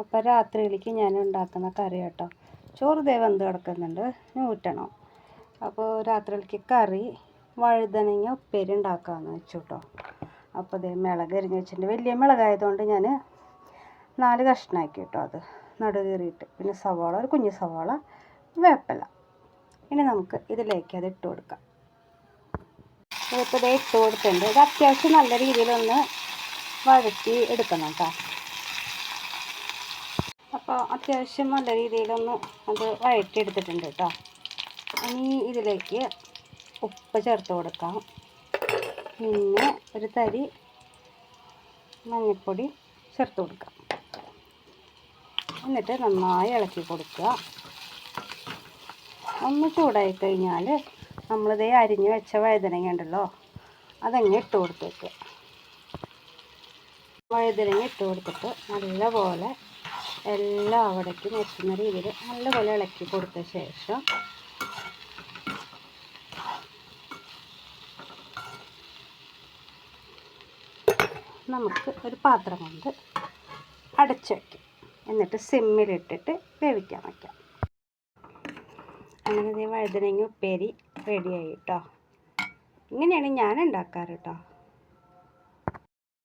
അപ്പോൾ രാത്രിയിലേക്ക് ഞാൻ ഉണ്ടാക്കുന്ന കറി കേട്ടോ. ചോറ് ദേ വെന്ത് കിടക്കുന്നുണ്ട്, ഊറ്റണം. അപ്പോൾ രാത്രിയിലേക്ക് കറി വഴുതനങ്ങ ഉപ്പേരി ഉണ്ടാക്കാമെന്ന് വെച്ചു കേട്ടോ. അപ്പോൾ അതേ മിളക് അരിഞ്ഞ് വെച്ചിട്ടുണ്ട്. വലിയ മിളകായതുകൊണ്ട് ഞാൻ 4 കഷ്ണമാക്കി കേട്ടോ. അത് നടുകീറിയിട്ട്, പിന്നെ സവാള, ഒരു കുഞ്ഞ് സവാള, വേപ്പില. ഇനി നമുക്ക് ഇതിലേക്ക് അത് ഇട്ട് കൊടുക്കാം. ഇതിപ്പോൾ ഇത് ഇട്ട് കൊടുത്തിട്ടുണ്ട്. ഇത് അത്യാവശ്യം നല്ല രീതിയിലൊന്ന് വഴറ്റി എടുക്കണം കേട്ടോ. അപ്പോൾ അത്യാവശ്യം നല്ല രീതിയിലൊന്ന് അത് വഴറ്റിയെടുത്തിട്ടുണ്ട് കേട്ടോ. ഇനി ഇതിലേക്ക് ഉപ്പ് ചേർത്ത് കൊടുക്കാം. പിന്നെ ഒരു തരി മഞ്ഞൾപ്പൊടി ചേർത്ത് കൊടുക്കാം. എന്നിട്ട് നന്നായി ഇളക്കി കൊടുക്കുക. ഒന്ന് ചൂടായി കഴിഞ്ഞാൽ നമ്മളിതേ അരിഞ്ഞ് വെച്ച വഴുതനങ്ങ ഉണ്ടല്ലോ, അതങ്ങ് ഇട്ട് കൊടുത്തേക്കുക. വഴുതനങ്ങ ഇട്ട് കൊടുത്തിട്ട് നല്ലപോലെ എല്ലാം അവിടേക്കും എത്തുന്ന രീതിയിൽ നല്ലപോലെ ഇളക്കി കൊടുത്ത ശേഷം നമുക്ക് ഒരു പാത്രം കൊണ്ട് അടച്ച് വയ്ക്കാം. എന്നിട്ട് സിമ്മിലിട്ടിട്ട് വേവിക്കാൻ വയ്ക്കാം. അങ്ങനെ വഴുതനങ്ങ ഉപ്പേരി റെഡിയായി കേട്ടോ. ഇങ്ങനെയാണ് ഞാൻ ഉണ്ടാക്കാറ് കേട്ടോ.